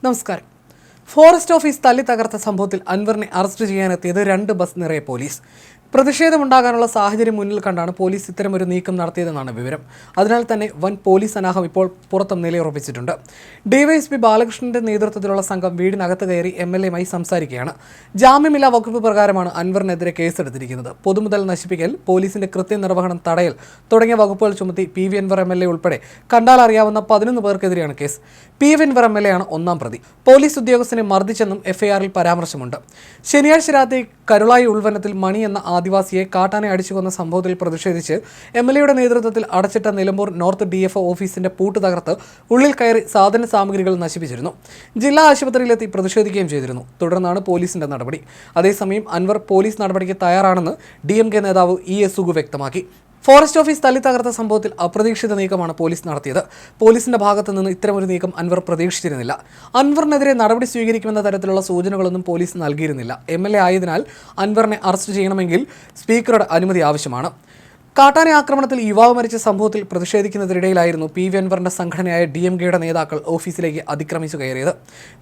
നമസ്കാരം. Forest office തല്ലി തകർത്ത സംഭവത്തിൽ അൻവറിനെ അറസ്റ്റ് ചെയ്യാനെത്തിയത് 2 ബസ് നിറയെ പോലീസ്. പ്രതിഷേധമുണ്ടാകാനുള്ള സാഹചര്യം മുന്നിൽ കണ്ടാണ് പോലീസ് ഇത്തരമൊരു നീക്കം നടത്തിയതെന്നാണ് വിവരം. അതിനാൽ തന്നെ വൻ പോലീസ് അനാഹം ഇപ്പോൾ പുറത്തും നിലയുറപ്പിച്ചിട്ടുണ്ട്. ഡിവൈഎസ്പി ബാലകൃഷ്ണന്റെ നേതൃത്വത്തിലുള്ള സംഘം വീടിനകത്ത് കയറി MLAയുമായി സംസാരിക്കുകയാണ്. ജാമ്യമില്ലാ വകുപ്പ് പ്രകാരമാണ് അൻവറിനെതിരെ കേസെടുത്തിരിക്കുന്നത്. പൊതുമുതൽ നശിപ്പിക്കൽ, പോലീസിന്റെ കൃത്യനിർവഹണം തടയൽ തുടങ്ങിയ വകുപ്പുകൾ ചുമത്തി PV അൻവർ MLA ഉൾപ്പെടെ കണ്ടാലറിയാവുന്ന 11 പേർക്കെതിരെയാണ് കേസ്. PV അൻവർ MLA ആണ് ഒന്നാം പ്രതി. പോലീസ് ഉദ്യോഗസ്ഥനെ മർദ്ദിച്ചെന്നും FIRൽ പരാമർശമുണ്ട്. ശനിയാഴ്ച രാത്രി കരുളായി ഉൾവനത്തിൽ മണി എന്ന ആദിവാസിയെ കാട്ടാനെ അടിച്ചുകൊന്ന സംഭവത്തിൽ പ്രതിഷേധിച്ച് MLAയുടെ നേതൃത്വത്തിൽ അടച്ചിട്ട നിലമ്പൂർ നോർത്ത് DFO ഓഫീസിന്റെ പൂട്ട് തകർത്ത് ഉള്ളിൽ കയറി സാധന സാമഗ്രികൾ നശിപ്പിച്ചിരുന്നു. ജില്ലാ ആശുപത്രിയിലെത്തി പ്രതിഷേധിക്കുകയും ചെയ്തിരുന്നു. തുടർന്നാണ് പോലീസിന്റെ നടപടി. അതേസമയം അൻവർ പോലീസ് നടപടിക്ക് തയ്യാറാണെന്ന് DMK നേതാവ് ES സുഗു വ്യക്തമാക്കി. ഫോറസ്റ്റ് ഓഫീസ് തല്ലി തകർത്ത സംഭവത്തിൽ അപ്രതീക്ഷിത നീക്കമാണ് പോലീസ് നടത്തിയത്. പോലീസിന്റെ ഭാഗത്തു നിന്ന് ഇത്തരമൊരു നീക്കം അൻവർ പ്രതീക്ഷിച്ചിരുന്നില്ല. അൻവറിനെതിരെ നടപടി സ്വീകരിക്കുമെന്ന തരത്തിലുള്ള സൂചനകളൊന്നും പോലീസ് നൽകിയിരുന്നില്ല. MLA ആയതിനാൽ അൻവറിനെ അറസ്റ്റ് ചെയ്യണമെങ്കിൽ സ്പീക്കറുടെ അനുമതി ആവശ്യമാണ്. കാട്ടാനെ ആക്രമണത്തിൽ യുവാവ് മരിച്ച സംഭവത്തിൽ പ്രതിഷേധിക്കുന്നതിനിടയിലായിരുന്നു PV അൻവറിന്റെ സംഘടനയായ DMKയുടെ നേതാക്കൾ ഓഫീസിലേക്ക് അതിക്രമിച്ചു കയറിയത്.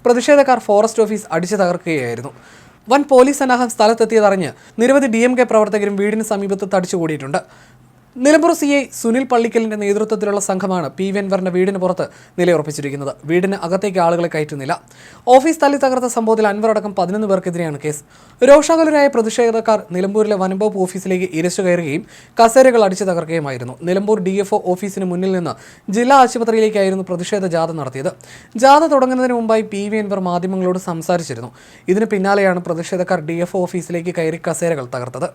പ്രതിഷേധക്കാർ ഫോറസ്റ്റ് ഓഫീസ് അടിച്ചു തകർക്കുകയായിരുന്നു. വൻ പോലീസ് അനാഹം സ്ഥലത്തെത്തിയതറിഞ്ഞ് നിരവധി DMK പ്രവർത്തകരും വീടിന് സമീപത്ത് തടിച്ചുകൂടിയിട്ടുണ്ട്. നിലമ്പൂർ CI സുനിൽ പള്ളിക്കലിന്റെ നേതൃത്വത്തിലുള്ള സംഘമാണ് PV അൻവറിന്റെ വീടിന് പുറത്ത് നിലയുറപ്പിച്ചിരിക്കുന്നത്. വീടിന് അകത്തേക്ക് ആളുകളെ കയറ്റുന്നില്ല. ഓഫീസ് തല്ലി തകർത്ത സംഭവത്തിൽ അൻവർ അടക്കം 11 പേർക്കെതിരെയാണ് കേസ്. രോഷാകുലരായ പ്രതിഷേധക്കാർ നിലമ്പൂരിലെ വനംവകുപ്പ് ഓഫീസിലേക്ക് ഇരച്ചു കയറുകയും കസേരകൾ അടിച്ചു തകർക്കുകയുമായിരുന്നു. നിലമ്പൂർ DFO ഓഫീസിന് മുന്നിൽ നിന്ന് ജില്ലാ ആശുപത്രിയിലേക്കായിരുന്നു പ്രതിഷേധ ജാഥ നടത്തിയത്. ജാഥ തുടങ്ങുന്നതിന് മുമ്പായി PV അൻവർ മാധ്യമങ്ങളോട് സംസാരിച്ചിരുന്നു. ഇതിന് പിന്നാലെയാണ് പ്രതിഷേധക്കാർ DFO ഓഫീസിലേക്ക് കയറി കസേരകൾ തകർത്തത്.